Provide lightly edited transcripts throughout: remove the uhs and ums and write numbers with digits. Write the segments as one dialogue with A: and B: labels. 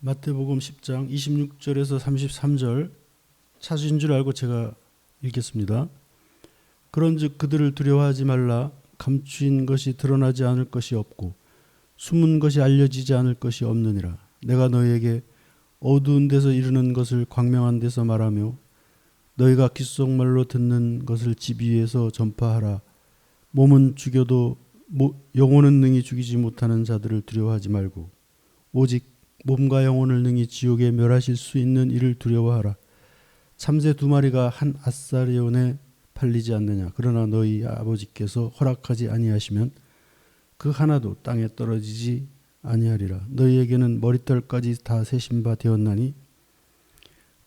A: 마태복음 10장 26절에서 33절 차주인 줄 알고 제가 읽겠습니다. 그런즉 그들을 두려워하지 말라. 감추인 것이 드러나지 않을 것이 없고 숨은 것이 알려지지 않을 것이 없느니라. 내가 너희에게 어두운 데서 이르는 것을 광명한 데서 말하며 너희가 귓속말로 듣는 것을 집 위에서 전파하라. 몸은 죽여도 영혼은 능히 죽이지 못하는 자들을 두려워하지 말고 오직 몸과 영혼을 능히 지옥에 멸하실 수 있는 이를 두려워하라. 참새 2마리가 한 아사리온에 팔리지 않느냐. 그러나 너희 아버지께서 허락하지 아니하시면 그 하나도 땅에 떨어지지 아니하리라. 너희에게는 머리털까지 다 세신 바 되었나니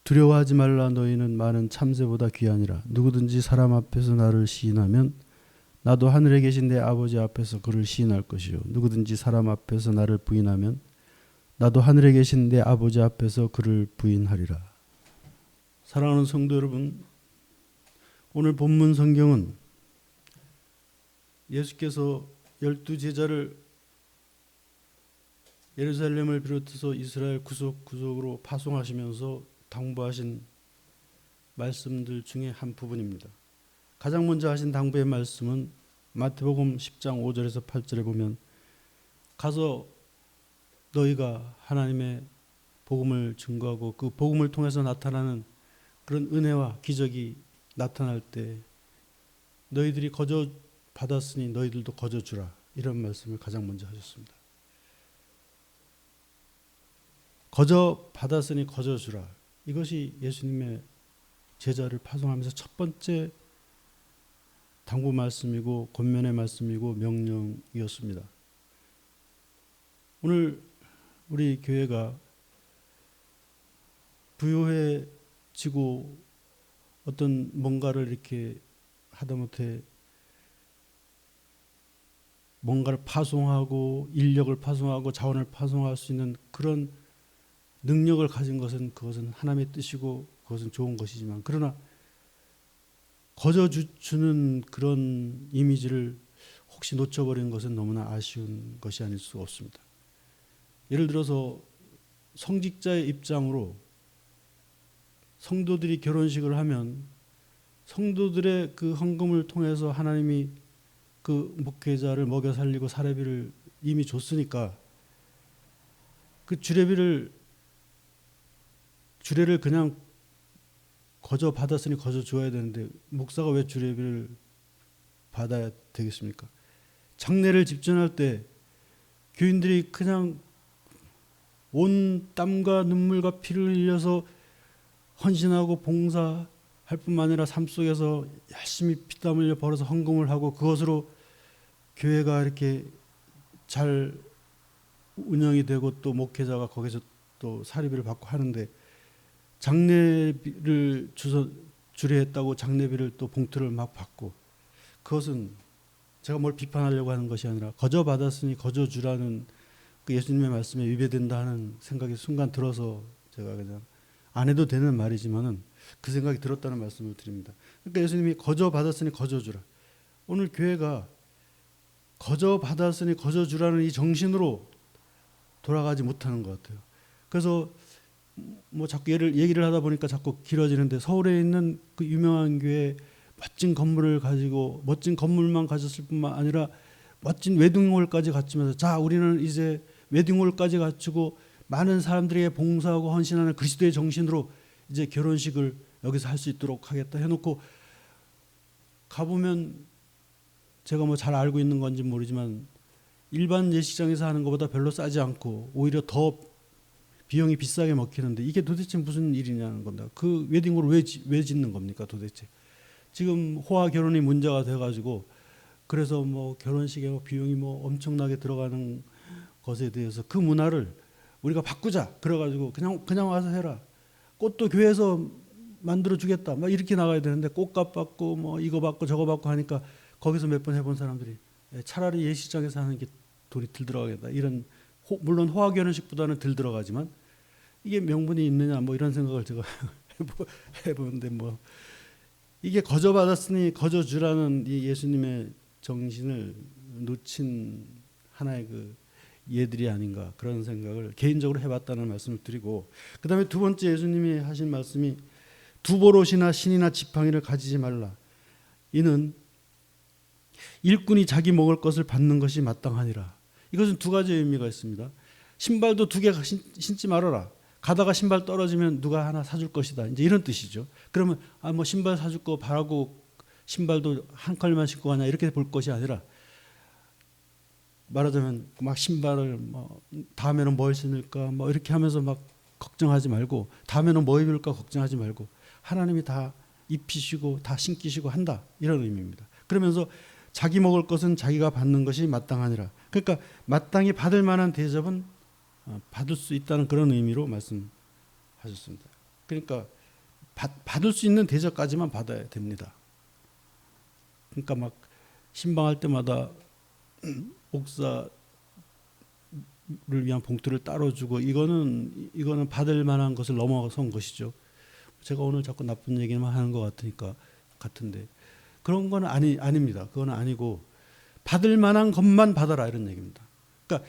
A: 두려워하지 말라. 너희는 많은 참새보다 귀하니라. 누구든지 사람 앞에서 나를 시인하면 나도 하늘에 계신 내 아버지 앞에서 그를 시인할 것이요. 누구든지 사람 앞에서 나를 부인하면 나도 하늘에 계신 내 아버지 앞에서 그를 부인하리라. 사랑하는 성도 여러분, 오늘 본문 성경은 예수께서 12제자를 예루살렘을 비롯해서 이스라엘 구석구석으로 파송하시면서 당부하신 말씀들 중에 한 부분입니다. 가장 먼저 하신 당부의 말씀은 마태복음 10장 5절에서 8절에 보면 가서 너희가 하나님의 복음을 증거하고 그 복음을 통해서 나타나는 그런 은혜와 기적이 나타날 때 너희들이 거저 받았으니 너희들도 거저 주라. 이런 말씀을 가장 먼저 하셨습니다. 거저 받았으니 거저 주라. 이것이 예수님의 제자를 파송하면서 첫 번째 당부 말씀이고 권면의 말씀이고 명령이었습니다. 오늘 우리 교회가 부유해지고 어떤 뭔가를 이렇게 하다못해 뭔가를 파송하고 인력을 파송하고 자원을 파송할 수 있는 그런 능력을 가진 것은 그것은 하나님의 뜻이고 그것은 좋은 것이지만 그러나 거저 주는 그런 이미지를 혹시 놓쳐버린 것은 너무나 아쉬운 것이 아닐 수 없습니다. 예를 들어서 성직자의 입장으로 성도들이 결혼식을 하면 성도들의 그 헌금을 통해서 하나님이 그 목회자를 먹여 살리고 사례비를 이미 줬으니까 그 주례를 그냥 거저 받았으니 거저 줘야 되는데 목사가 왜 주례비를 받아야 되겠습니까? 장례를 집전할 때 교인들이 그냥 온 땀과 눈물과 피를 흘려서 헌신하고 봉사할 뿐만 아니라 삶 속에서 열심히 피땀 흘려 벌어서 헌금을 하고 그것으로 교회가 이렇게 잘 운영이 되고 또 목회자가 거기서 또 사례비를 받고 하는데 장례비를 주례했다고 장례비를 또 봉투를 막 받고 그것은 제가 뭘 비판하려고 하는 것이 아니라 거저 받았으니 거저 주라는 그 예수님의 말씀에 위배된다 하는 생각이 순간 들어서 제가 그냥 안 해도 되는 말이지만은 그 생각이 들었다는 말씀을 드립니다. 그러니까 예수님이 거저 받았으니 거저 주라. 오늘 교회가 거저 받았으니 거저 주라는 이 정신으로 돌아가지 못하는 것 같아요. 그래서 뭐 자꾸 얘기를 하다 보니까 자꾸 길어지는데 서울에 있는 그 유명한 교회 멋진 건물을 가지고 멋진 건물만 가졌을 뿐만 아니라 멋진 웨딩홀까지 갖추면서 자 우리는 이제 웨딩홀까지 갖추고 많은 사람들에게 봉사하고 헌신하는 그리스도의 정신으로 이제 결혼식을 여기서 할 수 있도록 하겠다 해놓고 가보면 제가 뭐 잘 알고 있는 건지 모르지만 일반 예식장에서 하는 것보다 별로 싸지 않고 오히려 더 비용이 비싸게 먹히는데 이게 도대체 무슨 일이냐는 겁니다. 그 웨딩홀을 왜 짓는 겁니까 도대체? 지금 호화 결혼이 문제가 돼가지고 그래서 뭐 결혼식에 뭐 비용이 뭐 엄청나게 들어가는 것에 대해서 그 문화를 우리가 바꾸자. 그래가지고 그냥 와서 해라. 꽃도 교회에서 만들어 주겠다. 막 이렇게 나가야 되는데 꽃값 받고 뭐 이거 받고 저거 받고 하니까 거기서 몇 번 해본 사람들이 차라리 예식장에서 하는 게 돈이 덜 들어가겠다. 이런 물론 호화 결혼식보다는 덜 들어가지만 이게 명분이 있느냐 뭐 이런 생각을 제가 해보는데 뭐 이게 거저 받았으니 거저 주라는 이 예수님의 정신을 놓친 하나의 그 예들이 아닌가 그런 생각을 개인적으로 해봤다는 말씀을 드리고, 그 다음에 두 번째 예수님이 하신 말씀이 두보롯이나 신이나 지팡이를 가지지 말라. 이는 일꾼이 자기 먹을 것을 받는 것이 마땅하니라. 이것은 두 가지 의미가 있습니다. 신발도 두 개 신지 말아라. 가다가 신발 떨어지면 누가 하나 사줄 것이다. 이제 이런 뜻이죠. 그러면 뭐 신발 사줄 거 바라고 신발도 한 컬만 신고 가냐 이렇게 볼 것이 아니라, 말하자면 막 신발을 뭐 다음에는 뭘 신을까 뭐 이렇게 하면서 막 걱정하지 말고, 다음에는 뭐 입을까 걱정하지 말고 하나님이 다 입히시고 다 신기시고 한다, 이런 의미입니다. 그러면서 자기 먹을 것은 자기가 받는 것이 마땅하니라. 그러니까 마땅히 받을 만한 대접은 받을 수 있다는 그런 의미로 말씀하셨습니다. 그러니까 받을 수 있는 대접까지만 받아야 됩니다. 그러니까 막 신방할 때마다 옥사를 위한 봉투를 따로 주고, 이거는 받을 만한 것을 넘어선 것이죠. 제가 오늘 자꾸 나쁜 얘기만 하는 것 같은데 그런 건 아닙니다. 그건 아니고 받을 만한 것만 받아라, 이런 얘기입니다. 그러니까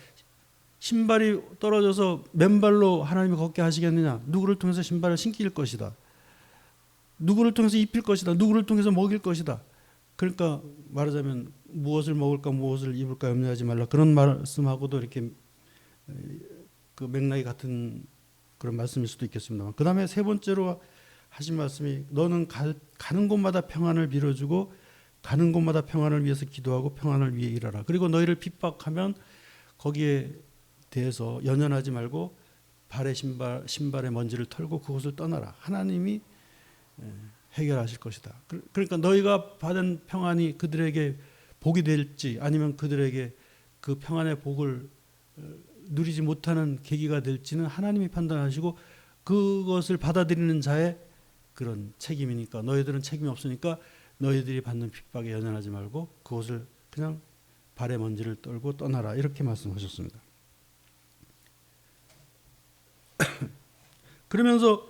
A: 신발이 떨어져서 맨발로 하나님이 걷게 하시겠느냐? 누구를 통해서 신발을 신길 것이다. 누구를 통해서 입힐 것이다. 누구를 통해서 먹일 것이다. 그러니까 말하자면 무엇을 먹을까 무엇을 입을까 염려하지 말라, 그런 말씀하고도 이렇게 그 맥락이 같은 그런 말씀일 수도 있겠습니다만, 그 다음에 세 번째로 하신 말씀이 너는 가는 곳마다 평안을 빌어주고 가는 곳마다 평안을 위해서 기도하고 평안을 위해 일하라. 그리고 너희를 핍박하면 거기에 대해서 연연하지 말고 발에 신발의 먼지를 털고 그곳을 떠나라. 하나님이 해결하실 것이다. 그러니까 너희가 받은 평안이 그들에게 복이 될지 아니면 그들에게 그 평안의 복을 누리지 못하는 계기가 될지는 하나님이 판단하시고, 그것을 받아들이는 자의 그런 책임이니까, 너희들은 책임이 없으니까 너희들이 받는 핍박에 연연하지 말고 그것을 그냥 발에 먼지를 떨고 떠나라, 이렇게 말씀하셨습니다. 그러면서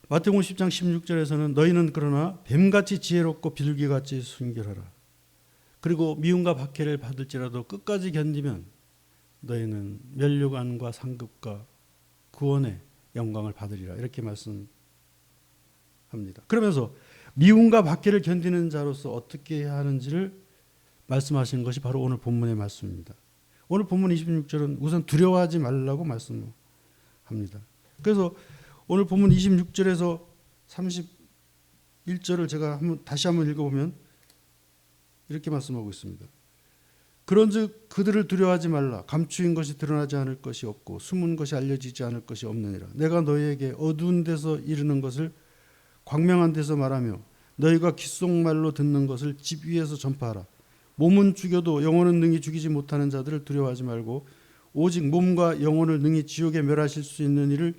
A: 마태복음 10장 16절에서는 너희는 그러나 뱀같이 지혜롭고 비둘기같이 순결하라. 그리고 미움과 박해를 받을지라도 끝까지 견디면 너희는 면류관과 상급과 구원의 영광을 받으리라, 이렇게 말씀합니다. 그러면서 미움과 박해를 견디는 자로서 어떻게 해야 하는지를 말씀하시는 것이 바로 오늘 본문의 말씀입니다. 오늘 본문 26절은 우선 두려워하지 말라고 말씀합니다. 그래서 오늘 본문 26절에서 31절을 제가 다시 한번 읽어보면 이렇게 말씀하고 있습니다. 그런즉 그들을 두려워하지 말라. 감추인 것이 드러나지 않을 것이 없고 숨은 것이 알려지지 않을 것이 없느니라. 내가 너희에게 어두운 데서 이르는 것을 광명한 데서 말하며 너희가 귓속말로 듣는 것을 집 위에서 전파하라. 몸은 죽여도 영혼은 능히 죽이지 못하는 자들을 두려워하지 말고 오직 몸과 영혼을 능히 지옥에 멸하실 수 있는 이를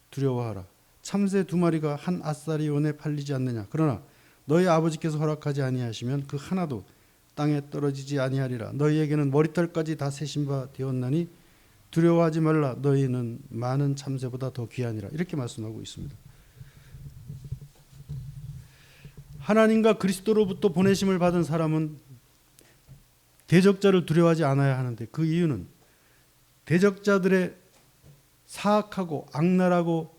A: 두려워하라. 참새 2마리가 한 아사리온에 팔리지 않느냐. 그러나 너희 아버지께서 허락하지 아니하시면 그 하나도 땅에 떨어지지 아니하리라. 너희에게는 머리털까지 다 세신 바 되었나니 두려워하지 말라. 너희는 많은 참새보다 더 귀하니라. 이렇게 말씀하고 있습니다. 하나님과 그리스도로부터 보내심을 받은 사람은 대적자를 두려워하지 않아야 하는데, 그 이유는 대적자들의 사악하고 악랄하고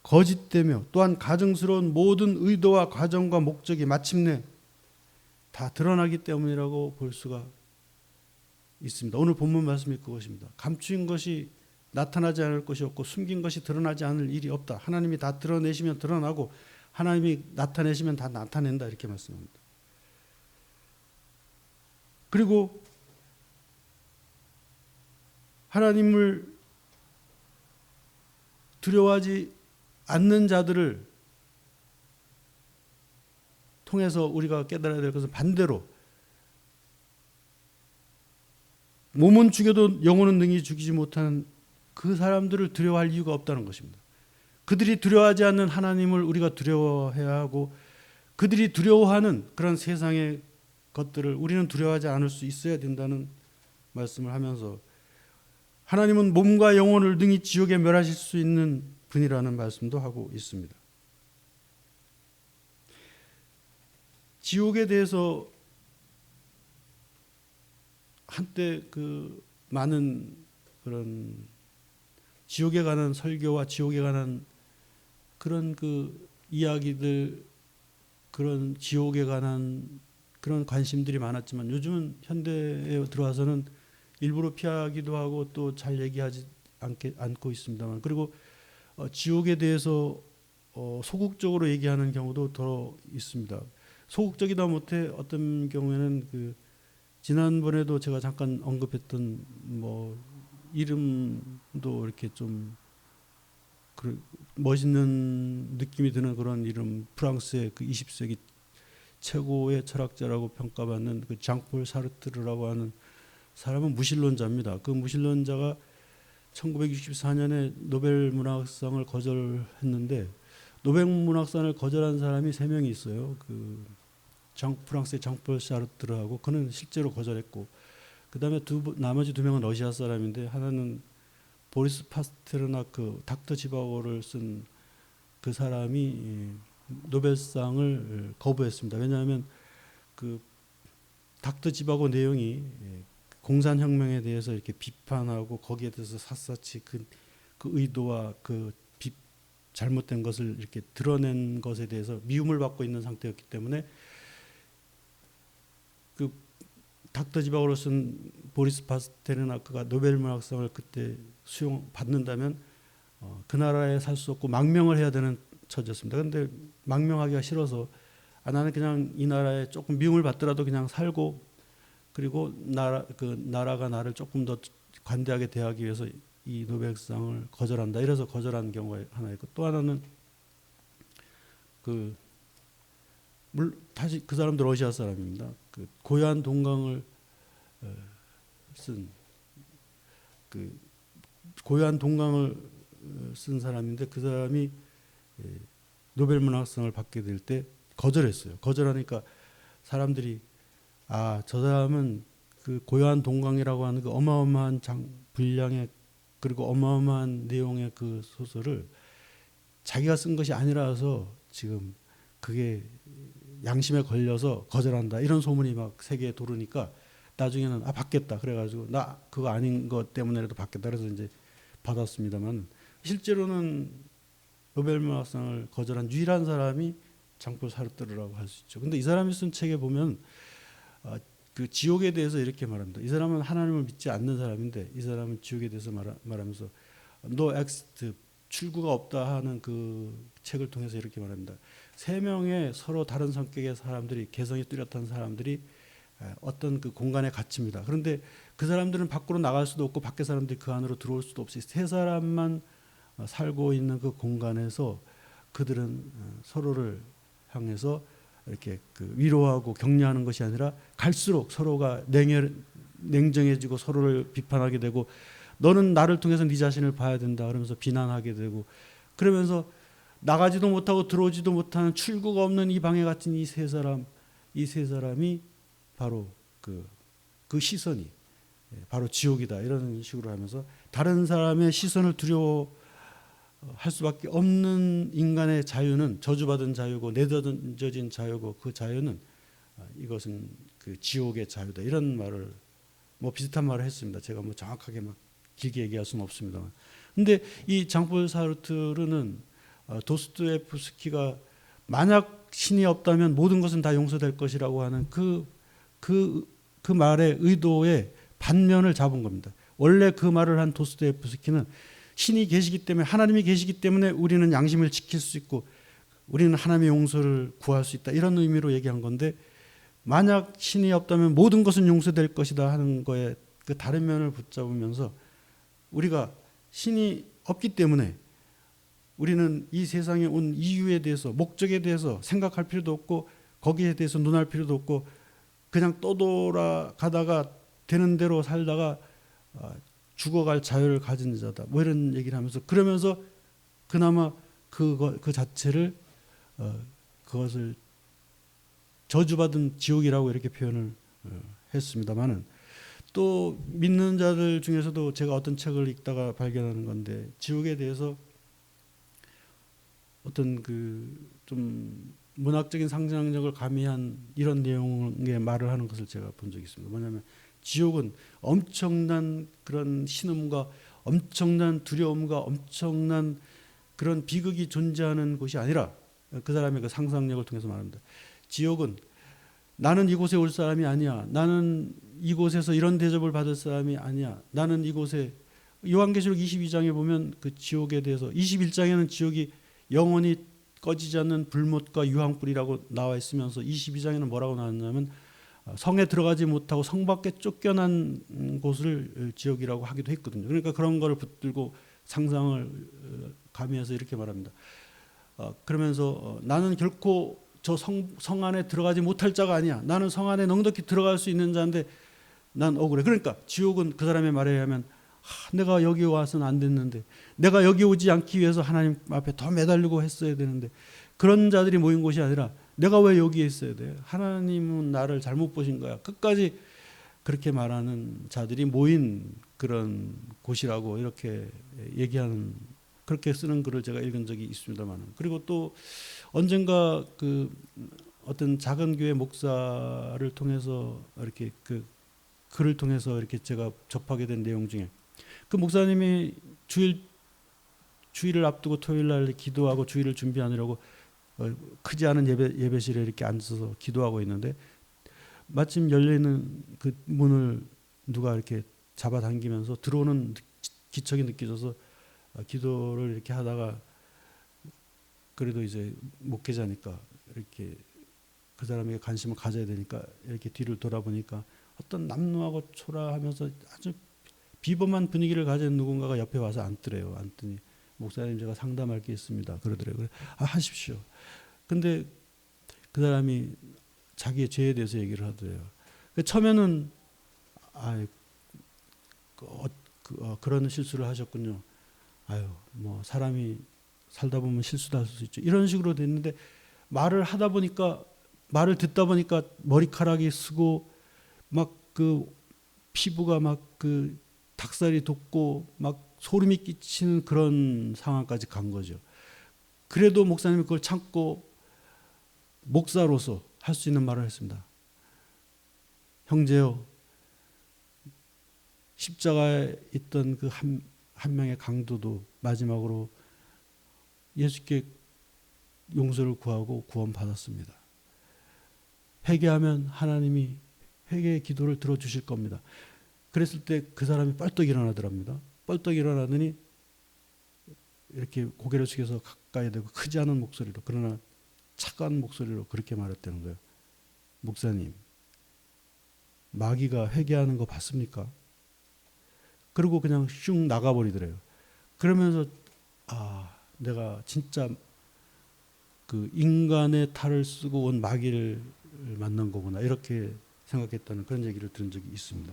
A: 거짓되며 또한 가증스러운 모든 의도와 과정과 목적이 마침내 다 드러나기 때문이라고 볼 수가 있습니다. 오늘 본문 말씀이 그것입니다. 감추인 것이 나타나지 않을 것이 없고 숨긴 것이 드러나지 않을 일이 없다. 하나님이 다 드러내시면 드러나고 하나님이 나타내시면 다 나타낸다, 이렇게 말씀합니다. 그리고 하나님을 두려워하지 않는 자들을 통해서 우리가 깨달아야 될 것은 반대로 몸은 죽여도 영혼은 능히 죽이지 못하는 그 사람들을 두려워할 이유가 없다는 것입니다. 그들이 두려워하지 않는 하나님을 우리가 두려워해야 하고, 그들이 두려워하는 그런 세상의 것들을 우리는 두려워하지 않을 수 있어야 된다는 말씀을 하면서, 하나님은 몸과 영혼을 능히 지옥에 멸하실 수 있는 분이라는 말씀도 하고 있습니다. 지옥에 대해서 한때 그 많은 그런 지옥에 관한 설교와 지옥에 관한 그런 그 이야기들, 그런 지옥에 관한 그런 관심들이 많았지만 요즘은 현대에 들어와서는 일부러 피하기도 하고 또 잘 얘기하지 않고 있습니다만, 그리고 지옥에 대해서 소극적으로 얘기하는 경우도 더 있습니다. 소극적이다 못해 어떤 경우에는 그 지난번에도 제가 잠깐 언급했던 뭐 이름도 이렇게 좀 멋있는 느낌이 드는 그런 이름, 프랑스의 그 20세기 최고의 철학자라고 평가받는 그 장폴 사르트르라고 하는 사람은 무신론자입니다. 그 무신론자가 1964년에 노벨 문학상을 거절했는데, 노벨 문학상을 거절한 사람이 3명이 있어요. 그 프랑스의 장폴 사르트르하고, 그는 실제로 거절했고, 그다음에 나머지 2명은 러시아 사람인데, 하나는 보리스 파스테르나크, 닥터 지바고를 쓴 그 사람이 노벨상을 거부했습니다. 왜냐하면 그 닥터 지바고 내용이 공산혁명에 대해서 이렇게 비판하고 거기에 대해서 샅샅이 그 의도와 그 잘못된 것을 이렇게 드러낸 것에 대해서 미움을 받고 있는 상태였기 때문에 그 닥터 지바고를 쓴 보리스 파스테르나크가 노벨 문학상을 그때 수용받는다면 그 나라에 살 수 없고 망명을 해야 되는 처지였습니다. 그런데 망명하기가 싫어서 나는 그냥 이 나라에 조금 미움을 받더라도 그냥 살고, 그리고 나라가 나를 조금 더 관대하게 대하기 위해서 이 노벨상을 거절한다. 이래서 거절한 경우가 하나 있고, 또 하나는 다시 그 사람도 러시아 사람입니다. 그 고요한 동강을 쓴 고요한 동강을 쓴 사람인데, 그 사람이 노벨 문학상을 받게 될 때 거절했어요. 거절하니까 사람들이 저 사람은 그 고요한 동강이라고 하는 그 어마어마한 분량의 그리고 어마어마한 내용의 그 소설을 자기가 쓴 것이 아니라서 지금 그게 양심에 걸려서 거절한다, 이런 소문이 막 세계에 도르니까 나중에는 받겠다 그래가지고 나 그거 아닌 것 때문에라도 받겠다 그래서 이제 받았습니다만, 실제로는 노벨 문학상을 거절한 유일한 사람이 장폴 사르트르라고 할 수 있죠. 근데 이 사람이 쓴 책에 보면 그 지옥에 대해서 이렇게 말합니다. 이 사람은 하나님을 믿지 않는 사람인데, 이 사람은 지옥에 대해서 말하면서 No exit, 출구가 없다 하는 그 책을 통해서 이렇게 말합니다. 3명의 서로 다른 성격의 사람들이, 개성이 뚜렷한 사람들이 어떤 그 공간에 갇힙니다. 그런데 그 사람들은 밖으로 나갈 수도 없고 밖에 사람들이 그 안으로 들어올 수도 없이 3사람만 살고 있는 그 공간에서 그들은 서로를 향해서 이렇게 그 위로하고 격려하는 것이 아니라 갈수록 서로가 냉정해지고 서로를 비판하게 되고, 너는 나를 통해서 네 자신을 봐야 된다 그러면서 비난하게 되고, 그러면서 나가지도 못하고 들어오지도 못하는 출구가 없는 이 방에 갇힌 이 세 사람이 바로 그 시선이 바로 지옥이다, 이런 식으로 하면서 다른 사람의 시선을 두려워할 수밖에 없는 인간의 자유는 저주받은 자유고 내던져진 자유고, 그 자유는 이것은 그 지옥의 자유다, 이런 말을 뭐 비슷한 말을 했습니다. 제가 뭐 정확하게 막 길게 얘기할 수는 없습니다만. 근데 이 장폴 사르트르는 도스토옙스키가 만약 신이 없다면 모든 것은 다 용서될 것이라고 하는 그 말의 의도의 반면을 잡은 겁니다. 원래 그 말을 한 도스토옙스키는 신이 계시기 때문에, 하나님이 계시기 때문에 우리는 양심을 지킬 수 있고 우리는 하나님의 용서를 구할 수 있다, 이런 의미로 얘기한 건데, 만약 신이 없다면 모든 것은 용서될 것이다 하는 거에 그 다른 면을 붙잡으면서, 우리가 신이 없기 때문에 우리는 이 세상에 온 이유에 대해서, 목적에 대해서 생각할 필요도 없고 거기에 대해서 논할 필요도 없고 그냥 떠돌아가다가 되는 대로 살다가 죽어갈 자유를 가진 자다, 뭐 이런 얘기를 하면서, 그러면서 그나마 그 자체를 그것을 저주받은 지옥이라고 이렇게 표현을 했습니다만은, 또 믿는 자들 중에서도 제가 어떤 책을 읽다가 발견하는 건데, 지옥에 대해서 어떤 그 좀 문학적인 상상력을 가미한 이런 내용의 말을 하는 것을 제가 본 적이 있습니다. 뭐냐면 지옥은 엄청난 그런 신음과 엄청난 두려움과 엄청난 그런 비극이 존재하는 곳이 아니라, 그 사람의 그 상상력을 통해서 말합니다. 지옥은 나는 이곳에 올 사람이 아니야. 나는 이곳에서 이런 대접을 받을 사람이 아니야. 나는 이곳에, 요한계시록 22장에 보면 그 지옥에 대해서, 21장에는 지옥이 영원히 꺼지지 않는 불못과 유황불이라고 나와 있으면서 22장에는 뭐라고 나왔냐면 성에 들어가지 못하고 성 밖에 쫓겨난 곳을 지옥이라고 하기도 했거든요. 그러니까 그런 걸 붙들고 상상을 가미해서 이렇게 말합니다. 그러면서 나는 결코 저 성 안에 들어가지 못할 자가 아니야. 나는 성 안에 넉넉히 들어갈 수 있는 자인데 난 억울해. 그러니까 지옥은 그 사람의 말에 의하면 내가 여기 와서는 안 됐는데, 내가 여기 오지 않기 위해서 하나님 앞에 더 매달리고 했어야 되는데, 그런 자들이 모인 곳이 아니라 내가 왜 여기에 있어야 돼? 하나님은 나를 잘못 보신 거야. 끝까지 그렇게 말하는 자들이 모인 그런 곳이라고 이렇게 얘기하는, 그렇게 쓰는 글을 제가 읽은 적이 있습니다만, 그리고 또 언젠가 그 어떤 작은 교회 목사를 통해서 이렇게 그 글을 통해서 이렇게 제가 접하게 된 내용 중에, 그 목사님이 주일을 앞두고 토요일 날 기도하고 주일을 준비하느라고 크지 않은 예배실에 이렇게 앉아서 기도하고 있는데, 마침 열려 있는 그 문을 누가 이렇게 잡아당기면서 들어오는 기척이 느껴져서 기도를 이렇게 하다가, 그래도 이제 목회자니까 이렇게 그 사람에게 관심을 가져야 되니까 이렇게 뒤를 돌아보니까 어떤 남루하고 초라하면서 아주 비범한 분위기를 가진 누군가가 옆에 와서 앉더래요. 앉더니 목사님 제가 상담할 게 있습니다. 그러더래요. 하십시오. 근데 그 사람이 자기의 죄에 대해서 얘기를 하더래요. 처음에는 그런 실수를 하셨군요. 뭐 사람이 살다 보면 실수도 할 수 있죠. 이런 식으로 됐는데, 말을 듣다 보니까 머리카락이 쓰고 막 그 피부가 막 그 닭살이 돋고 막 소름이 끼치는 그런 상황까지 간 거죠. 그래도 목사님이 그걸 참고 목사로서 할 수 있는 말을 했습니다. 형제요, 십자가에 있던 그 한 명의 강도도 마지막으로 예수께 용서를 구하고 구원받았습니다. 회개하면 하나님이 회개의 기도를 들어주실 겁니다. 그랬을 때 그 사람이 뻘떡 일어나더랍니다. 뻘떡 일어나더니 이렇게 고개를 숙여서 가까이 대고 크지 않은 목소리로, 그러나 차가운 목소리로 그렇게 말했다는 거예요. 목사님, 마귀가 회개하는 거 봤습니까? 그리고 그냥 슝 나가버리더래요. 그러면서 내가 진짜 그 인간의 탈을 쓰고 온 마귀를 만난 거구나, 이렇게 생각했다는 그런 얘기를 들은 적이 있습니다.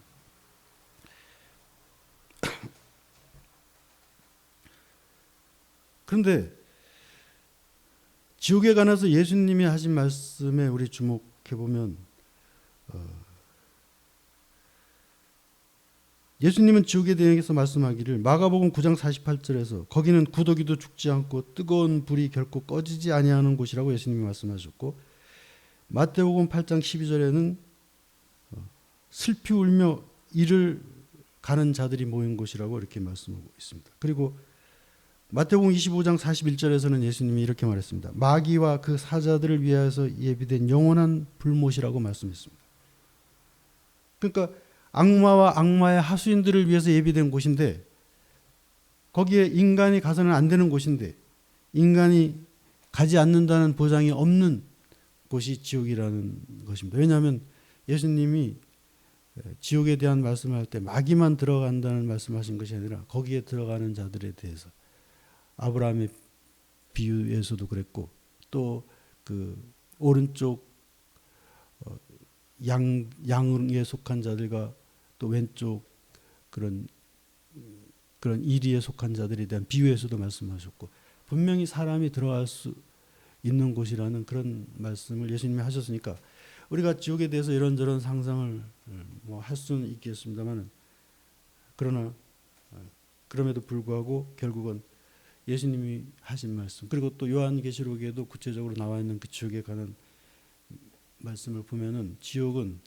A: 그런데 지옥에 관해서 예수님이 하신 말씀에 우리 주목해 보면, 예수님은 지옥에 대해서 말씀하기를 마가복음 9장 48절에서 거기는 구더기도 죽지 않고 뜨거운 불이 결코 꺼지지 아니하는 곳이라고 예수님이 말씀하셨고, 마태복음 8장 12절에는 슬피 울며 이를 가는 자들이 모인 곳이라고 이렇게 말씀하고 있습니다. 그리고 마태복음 25장 41절에서는 예수님이 이렇게 말했습니다. 마귀와 그 사자들을 위하여서 예비된 영원한 불못이라고 말씀했습니다. 그러니까 악마와 악마의 하수인들을 위해서 예비된 곳인데, 거기에 인간이 가서는 안 되는 곳인데, 인간이 가지 않는다는 보장이 없는 곳이 지옥이라는 것입니다. 왜냐하면 예수님이 지옥에 대한 말씀을 할 때 마귀만 들어간다는 말씀하신 것이 아니라 거기에 들어가는 자들에 대해서, 아브라함의 비유에서도 그랬고, 또 그 오른쪽 양에 속한 자들과 또 왼쪽 그런 이리에 속한 자들에 대한 비유에서도 말씀하셨고, 분명히 사람이 들어갈 수 있는 곳이라는 그런 말씀을 예수님이 하셨으니까, 우리가 지옥에 대해서 이런저런 상상을 뭐 할 수는 있겠습니다만, 그러나 그럼에도 불구하고 결국은 예수님이 하신 말씀, 그리고 또 요한계시록에도 구체적으로 나와 있는 그 지옥에 관한 말씀을 보면은, 지옥은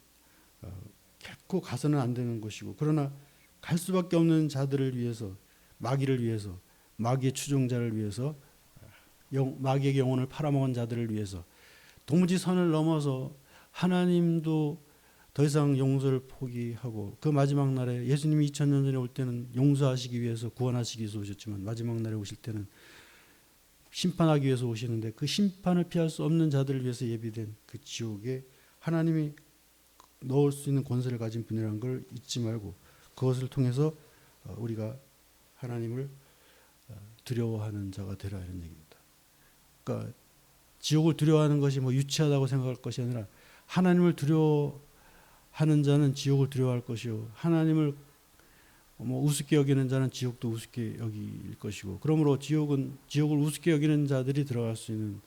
A: 결코 가서는 안 되는 것이고, 그러나 갈 수밖에 없는 자들을 위해서, 마귀를 위해서, 마귀의 추종자를 위해서, 마귀의 영혼을 팔아먹은 자들을 위해서 도무지 선을 넘어서 하나님도 더 이상 용서를 포기하고, 그 마지막 날에 예수님이 2000년 전에 올 때는 용서하시기 위해서, 구원하시기 위해서 오셨지만 마지막 날에 오실 때는 심판하기 위해서 오시는데, 그 심판을 피할 수 없는 자들을 위해서 예비된 그 지옥에 하나님이 넣을 수 있는 권세를 가진 분이라는 걸 잊지 말고, 그것을 통해서 우리가 하나님을 두려워하는 자가 되라, 이런 얘기입니다. 그러니까 지옥을 두려워하는 것이 뭐 유치하다고 생각할 것이 아니라, 하나님을 두려워하는 자는 지옥을 두려워할 것이요, 하나님을 뭐 우습게 여기는 자는 지옥도 우습게 여길 것이고, 그러므로 지옥을 우습게 여기는 자들이 들어갈 수 있는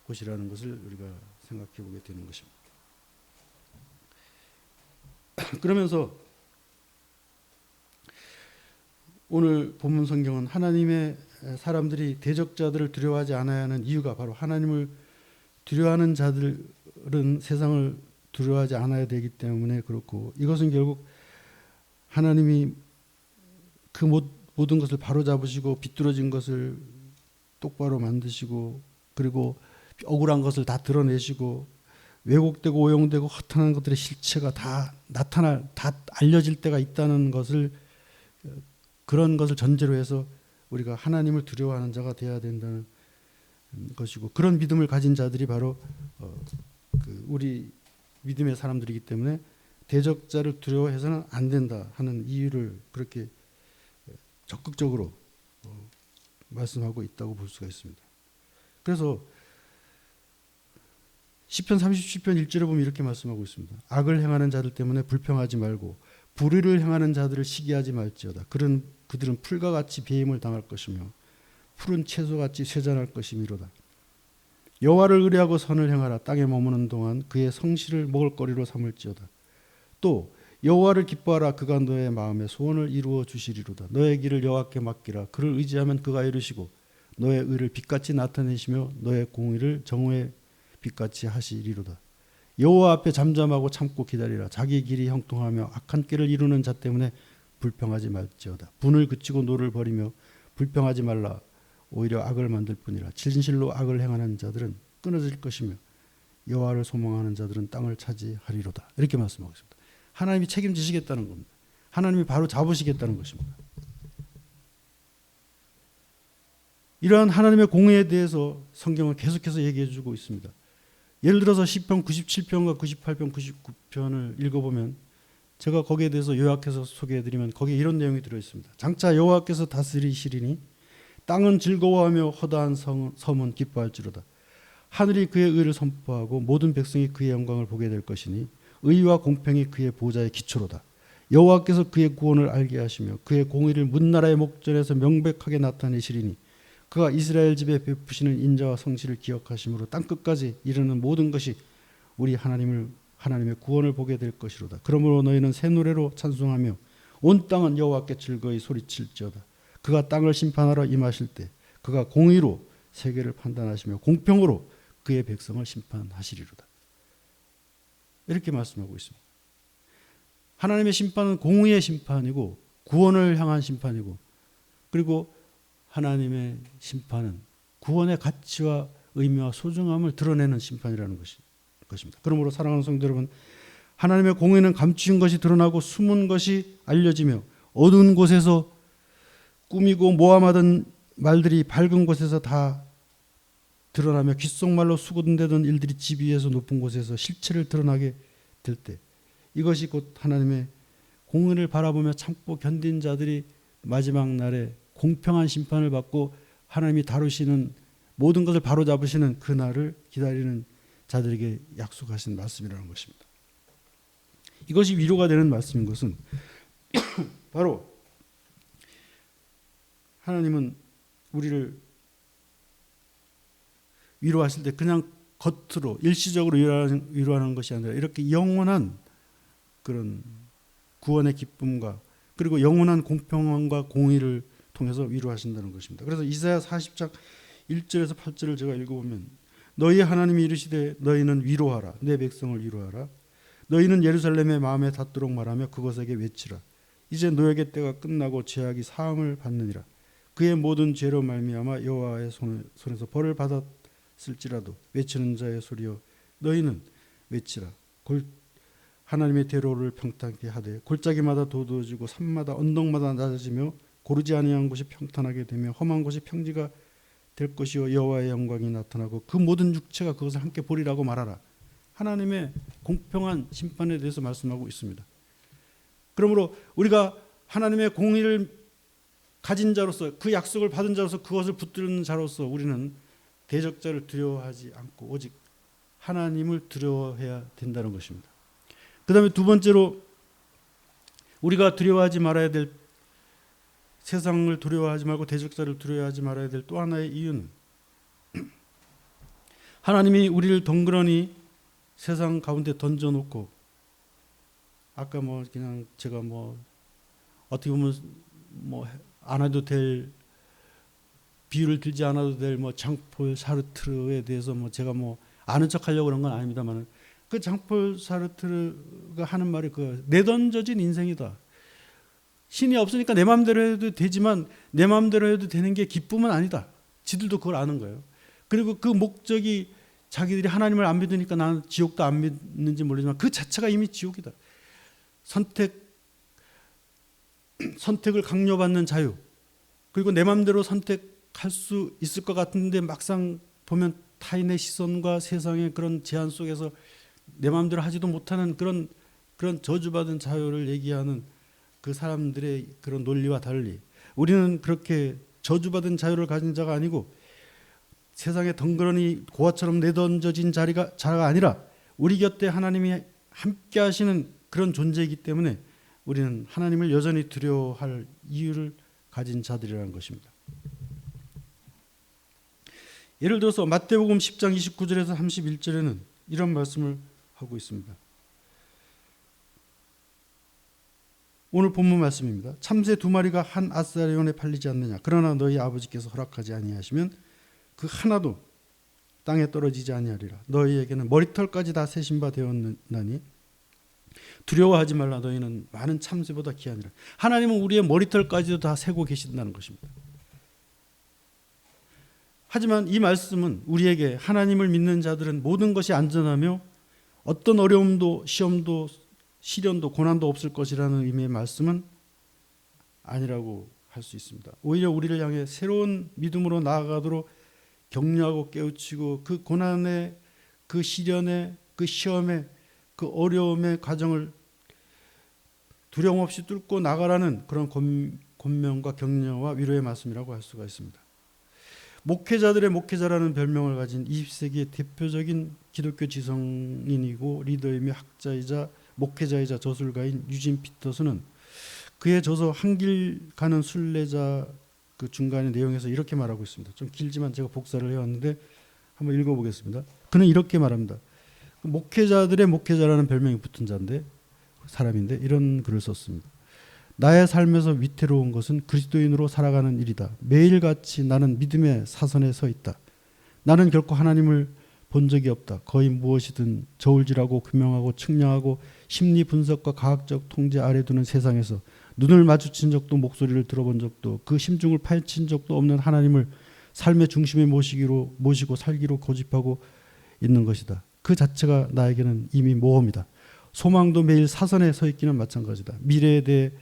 A: 곳이라는 것을 우리가 생각해 보게 되는 것입니다. 그러면서 오늘 본문 성경은 하나님의 사람들이 대적자들을 두려워하지 않아야 하는 이유가 바로 하나님을 두려워하는 자들은 세상을 두려워하지 않아야 되기 때문에 그렇고, 이것은 결국 하나님이 그 모든 것을 바로잡으시고 비뚤어진 것을 똑바로 만드시고, 그리고 억울한 것을 다 드러내시고, 왜곡되고 오용되고 허탄한 것들의 실체가 다 알려질 때가 있다는 것을, 그런 것을 전제로 해서 우리가 하나님을 두려워하는 자가 되어야 된다는 것이고, 그런 믿음을 가진 자들이 바로 우리 믿음의 사람들이기 때문에 대적자를 두려워해서는 안 된다 하는 이유를 그렇게 적극적으로 말씀하고 있다고 볼 수가 있습니다. 그래서 시편 37편 1절에 보면 이렇게 말씀하고 있습니다. 악을 행하는 자들 때문에 불평하지 말고 불의를 행하는 자들을 시기하지 말지어다. 그들은 풀과 같이 배임을 당할 것이며 푸른 채소같이 쇠잔할 것이미로다. 여호와를 의뢰하고 선을 행하라. 땅에 머무는 동안 그의 성실을 먹을거리로 삼을지어다. 또 여호와를 기뻐하라. 그가 너의 마음의 소원을 이루어 주시리로다. 너의 길을 여호와께 맡기라. 그를 의지하면 그가 이루시고 너의 의를 빛같이 나타내시며 너의 공의를 정오의 빛같이 하시리로다. 여호와 앞에 잠잠하고 참고 기다리라. 자기 길이 형통하며 악한 길을 이루는 자 때문에 불평하지 말지어다. 분을 그치고 노를 버리며 불평하지 말라. 오히려 악을 만들 뿐이라. 진실로 악을 행하는 자들은 끊어질 것이며 여호와를 소망하는 자들은 땅을 차지하리로다. 이렇게 말씀하고 있습니다. 하나님이 책임지시겠다는 겁니다. 하나님이 바로 잡으시겠다는 것입니다. 이러한 하나님의 공의에 대해서 성경은 계속해서 얘기해 주고 있습니다. 예를 들어서 시편 97편과 98편, 99편을 읽어보면, 제가 거기에 대해서 요약해서 소개해드리면 거기에 이런 내용이 들어있습니다. 장차 여호와께서 다스리시리니 땅은 즐거워하며 허다한 섬은 기뻐할지로다. 하늘이 그의 의를 선포하고 모든 백성이 그의 영광을 보게 될 것이니 의와 공평이 그의 보좌의 기초로다. 여호와께서 그의 구원을 알게 하시며 그의 공의를 문나라의 목전에서 명백하게 나타내시리니 그가 이스라엘 집에 베푸시는 인자와 성실을 기억하심으로 땅끝까지 이르는 모든 것이 우리 하나님의 구원을 보게 될 것이로다. 그러므로 너희는 새 노래로 찬송하며 온 땅은 여호와께 즐거이 소리칠지어다. 그가 땅을 심판하러 임하실 때 그가 공의로 세계를 판단하시며 공평으로 그의 백성을 심판하시리로다. 이렇게 말씀하고 있습니다. 하나님의 심판은 공의의 심판이고 구원을 향한 심판이고, 그리고 하나님의 심판은 구원의 가치와 의미와 소중함을 드러내는 심판이라는 것입니다. 그러므로 사랑하는 성도 여러분, 하나님의 공의는 감추인 것이 드러나고 숨은 것이 알려지며 어두운 곳에서 꾸미고 모함하던 말들이 밝은 곳에서 다 드러나며 귓속말로 수군대던 일들이 집 위에서 높은 곳에서 실체를 드러나게 될 때, 이것이 곧 하나님의 공의를 바라보며 참고 견딘 자들이 마지막 날에 공평한 심판을 받고 하나님이 다루시는 모든 것을 바로잡으시는 그날을 기다리는 자들에게 약속하신 말씀이라는 것입니다. 이것이 위로가 되는 말씀인 것은 바로 하나님은 우리를 위로하실 때 그냥 겉으로 일시적으로 위로하는 것이 아니라 이렇게 영원한 그런 구원의 기쁨과 그리고 영원한 공평함과 공의를 통해서 위로하신다는 것입니다. 그래서 이사야 40장 1절에서 8절을 제가 읽어보면, 너희 하나님이 이르시되 너희는 위로하라. 내 백성을 위로하라. 너희는 예루살렘의 마음에 닿도록 말하며 그것에게 외치라. 이제 노역의 때가 끝나고 죄악이 사함을 받느니라. 그의 모든 죄로 말미암아 여호와의 손에서 벌을 받았을지라도 외치는 자의 소리여 너희는 외치라. 하나님의 대로를 평탄케 하되 골짜기마다 도두어지고 산마다 언덕마다 낮아지며 고르지 아니한 곳이 평탄하게 되며 험한 곳이 평지가 될 것이요 여호와의 영광이 나타나고 그 모든 육체가 그것을 함께 보리라고 말하라. 하나님의 공평한 심판에 대해서 말씀하고 있습니다. 그러므로 우리가 하나님의 공의를 가진 자로서 그 약속을 받은 자로서 그것을 붙드는 자로서 우리는 대적자를 두려워하지 않고 오직 하나님을 두려워해야 된다는 것입니다. 그 다음에 두 번째로 우리가 두려워하지 말아야 될, 세상을 두려워하지 말고 대적자를 두려워하지 말아야 될 또 하나의 이유는 하나님이 우리를 덩그러니 세상 가운데 던져놓고 아까 그냥 제가 어떻게 보면 안 해도 될 비유를 들지 않아도 될 장폴 사르트르에 대해서 제가 아는 척하려고 그런 건 아닙니다만 그 장폴 사르트르가 하는 말이 내던져진 인생이다. 신이 없으니까 내 마음대로 해도 되지만 내 마음대로 해도 되는 게 기쁨은 아니다. 지들도 그걸 아는 거예요. 그리고 그 목적이 자기들이 하나님을 안 믿으니까 나는 지옥도 안 믿는지 모르지만 그 자체가 이미 지옥이다. 선택을 강요받는 자유, 그리고 내 마음대로 선택할 수 있을 것 같은데 막상 보면 타인의 시선과 세상의 그런 제한 속에서 내 마음대로 하지도 못하는 그런 저주받은 자유를 얘기하는 그 사람들의 그런 논리와 달리 우리는 그렇게 저주받은 자유를 가진 자가 아니고 세상에 덩그러니 고아처럼 내던져진 자가 아니라 우리 곁에 하나님이 함께 하시는 그런 존재이기 때문에 우리는 하나님을 여전히 두려워할 이유를 가진 자들이라는 것입니다. 예를 들어서 마태복음 10장 29절에서 31절에는 이런 말씀을 하고 있습니다. 오늘 본문 말씀입니다. 참새 2마리가 한 아스라엘원에 팔리지 않느냐. 그러나 너희 아버지께서 허락하지 아니하시면 그 하나도 땅에 떨어지지 아니하리라. 너희에게는 머리털까지 다 세신 바 되었나니 두려워하지 말라. 너희는 많은 참새보다 귀하니라. 하나님은 우리의 머리털까지도 다 세고 계신다는 것입니다. 하지만 이 말씀은 우리에게 하나님을 믿는 자들은 모든 것이 안전하며 어떤 어려움도 시험도 시련도 고난도 없을 것이라는 의미의 말씀은 아니라고 할 수 있습니다. 오히려 우리를 향해 새로운 믿음으로 나아가도록 격려하고 깨우치고 그 고난의 그 시련의 그 시험의 그 어려움의 과정을 두려움 없이 뚫고 나가라는 그런 권면과 격려와 위로의 말씀이라고 할 수가 있습니다. 목회자들의 목회자라는 별명을 가진 20세기의 대표적인 기독교 지성인이고 리더이며 학자이자 목회자이자 저술가인 유진 피터스는 그의 저서 한길 가는 순례자 그 중간의 내용에서 이렇게 말하고 있습니다. 좀 길지만 제가 복사를 해왔는데 한번 읽어보겠습니다. 그는 이렇게 말합니다. 목회자들의 목회자라는 별명이 붙은 사람인데 이런 글을 썼습니다. 나의 삶에서 위태로운 것은 그리스도인으로 살아가는 일이다. 매일같이 나는 믿음의 사선에 서 있다. 나는 결코 하나님을 본 적이 없다. 거의 무엇이든 저울질하고 규명하고 측량하고 심리 분석과 과학적 통제 아래 두는 세상에서 눈을 마주친 적도 목소리를 들어본 적도 그 심중을 파헤친 적도 없는 하나님을 삶의 중심에 모시고 살기로 고집하고 있는 것이다. 그 자체가 나에게는 이미 모험이다. 소망도 매일 사선에 서 있기는 마찬가지다. 미래에 대해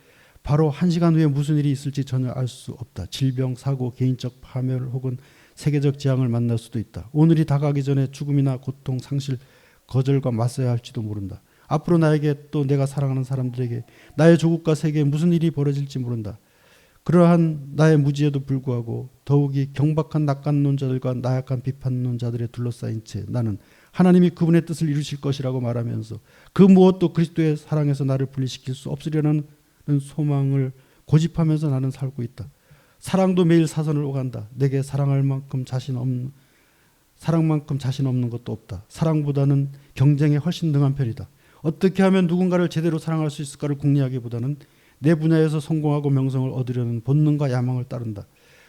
A: 바로 1시간 후에 무슨 일이 있을지 전혀 알 수 없다. 질병, 사고, 개인적 파멸 혹은 세계적 재앙을 만날 수도 있다. 오늘이 다가기 전에 죽음이나 고통, 상실, 거절과 맞서야 할지도 모른다. 앞으로 나에게 또 내가 사랑하는 사람들에게 나의 조국과 세계에 무슨 일이 벌어질지 모른다. 그러한 나의 무지에도 불구하고 더욱이 경박한 낙관론자들과 나약한 비판론자들에 둘러싸인 채 나는 하나님이 그분의 뜻을 이루실 것이라고 말하면서 그 무엇도 그리스도의 사랑에서 나를 분리시킬 수 없으려는 소망을 고집하면서 나는 살고 있다. 사랑도 매일 사선을 오간다. 내게 사랑만큼 자신 없는 것도 없다. 사랑보다는 경쟁에 훨씬 능한 편이다. 어떻게 하면 누군가를 제대로 사랑할 수 있을까를 궁리하기보다는 내 분야에서 성공하고 명성을 얻으려는 본능과 야망을 따른다.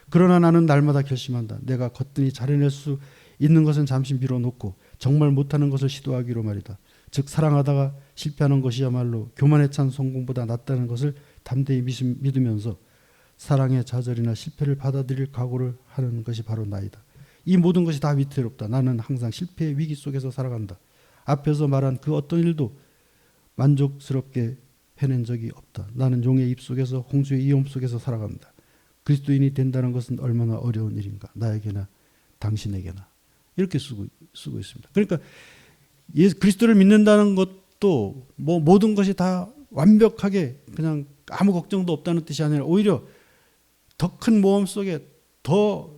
A: 그러나 나는 날마다 결심한다. 내가 거뜬히 잘해낼 수 있는 것은 잠시 미뤄놓고 정말 못하는 것을 시도하기로 말이다. 즉 사랑하다가 실패하는 것이야말로 교만에 찬 성공보다 낫다는 것을 담대히 믿으면서 사랑의 좌절이나 실패를 받아들일 각오를 하는 것이 바로 나이다. 이 모든 것이 다 위태롭다. 나는 항상 실패의 위기 속에서 살아간다. 앞에서 말한 그 어떤 일도 만족스럽게 해낸 적이 없다. 나는 용의 입 속에서 홍수의 이음 속에서 살아간다. 그리스도인이 된다는 것은 얼마나 어려운 일인가. 나에게나 당신에게나. 이렇게 쓰고 있습니다. 그러니까 그리스도를 믿는다는 것도 뭐 모든 것이 다 완벽하게 그냥 아무 걱정도 없다는 뜻이 아니라 오히려 더 큰 모험 속에 더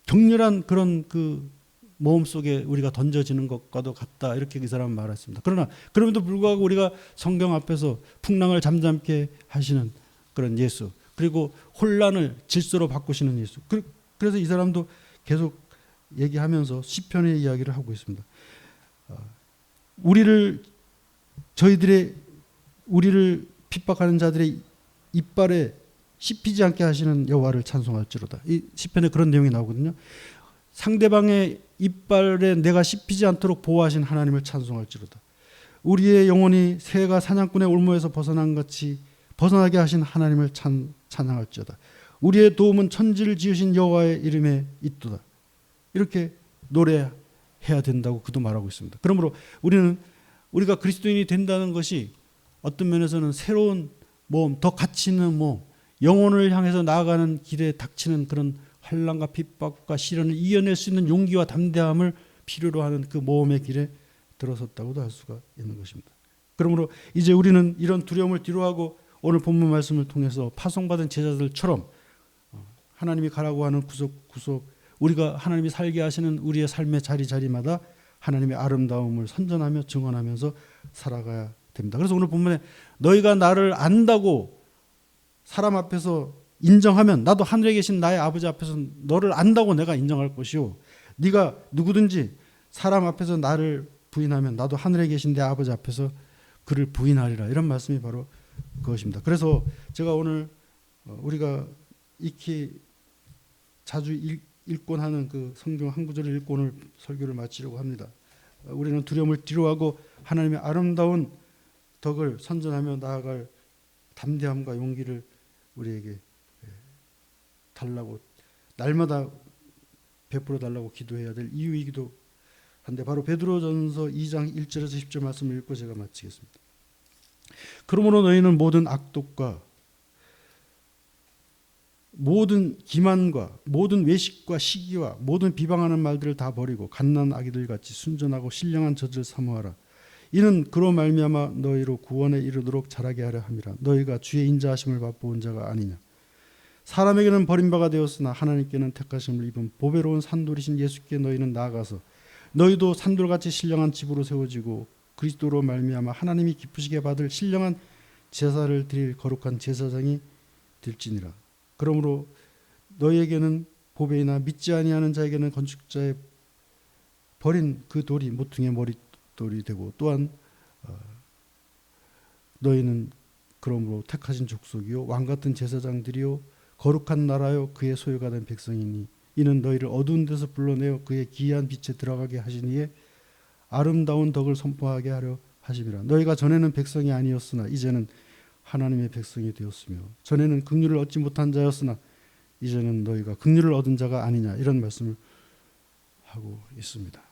A: 격렬한 그런 그 모험 속에 우리가 던져지는 것과도 같다. 이렇게 이 사람은 말했습니다. 그러나 그럼에도 불구하고 우리가 성경 앞에서 풍랑을 잠잠케 하시는 그런 예수, 그리고 혼란을 질서로 바꾸시는 예수. 그래서 이 사람도 계속 얘기하면서 시편의 이야기를 하고 있습니다. 우리를 핍박하는 자들의 이빨에 씹히지 않게 하시는 여호와를 찬송할지로다. 이 시편에 그런 내용이 나오거든요. 상대방의 이빨에 내가 씹히지 않도록 보호하신 하나님을 찬송할지로다. 우리의 영혼이 새가 사냥꾼의 올무에서 벗어난 같이 벗어나게 하신 하나님을 찬양할지어다. 우리의 도움은 천지를 지으신 여호와의 이름에 있도다. 이렇게 노래해야 된다고 그도 말하고 있습니다. 그러므로 우리가 그리스도인이 된다는 것이 어떤 면에서는 새로운 모험, 더 가치 있는 모험, 영혼을 향해서 나아가는 길에 닥치는 그런 환난과 핍박과 시련을 이겨낼 수 있는 용기와 담대함을 필요로 하는 그 모험의 길에 들어섰다고도 할 수가 있는 것입니다. 그러므로 이제 우리는 이런 두려움을 뒤로하고 오늘 본문 말씀을 통해서 파송받은 제자들처럼 하나님이 가라고 하는 구석구석 우리가 하나님이 살게 하시는 우리의 삶의 자리마다 하나님의 아름다움을 선전하며 증언하면서 살아가야 됩니다. 그래서 오늘 본문에 너희가 나를 안다고 사람 앞에서 인정하면 나도 하늘에 계신 나의 아버지 앞에서 너를 안다고 내가 인정할 것이요, 네가 누구든지 사람 앞에서 나를 부인하면 나도 하늘에 계신 내 아버지 앞에서 그를 부인하리라. 이런 말씀이 바로 그것입니다. 그래서 제가 오늘 우리가 익히 자주 읽곤 하는 그 성경 한 구절을 읽고 오늘 설교를 마치려고 합니다. 우리는 두려움을 뒤로하고 하나님의 아름다운 덕을 선전하며 나아갈 담대함과 용기를 우리에게 달라고, 날마다 베풀어 달라고 기도해야 될 이유이기도 한데, 바로 베드로전서 2장 1절에서 10절 말씀을 읽고 제가 마치겠습니다. 그러므로 너희는 모든 악독과 모든 기만과 모든 외식과 시기와 모든 비방하는 말들을 다 버리고 갓난 아기들 같이 순전하고 신령한 젖을 사모하라. 이는 그로 말미암아 너희로 구원에 이르도록 자라게 하려 함이라. 너희가 주의 인자하심을 맛보은 자가 아니냐. 사람에게는 버림바가 되었으나 하나님께는 택하심을 입은 보배로운 산돌이신 예수께 너희는 나아가서 너희도 산돌같이 신령한 집으로 세워지고 그리스도로 말미암아 하나님이 기쁘시게 받을 신령한 제사를 드릴 거룩한 제사장이 될지니라. 그러므로 너희에게는 보배이나 믿지 아니하는 자에게는 건축자의 버린 그 돌이 모퉁이의 머릿돌이 되고, 또한 너희는 그러므로 택하신 족속이요 왕같은 제사장들이요 거룩한 나라요 그의 소유가 된 백성이니 이는 너희를 어두운 데서 불러내어 그의 기이한 빛에 들어가게 하시니에 아름다운 덕을 선포하게 하려 하심이라. 너희가 전에는 백성이 아니었으나 이제는 하나님의 백성이 되었으며 전에는 긍휼을 얻지 못한 자였으나 이제는 너희가 긍휼을 얻은 자가 아니냐. 이런 말씀을 하고 있습니다.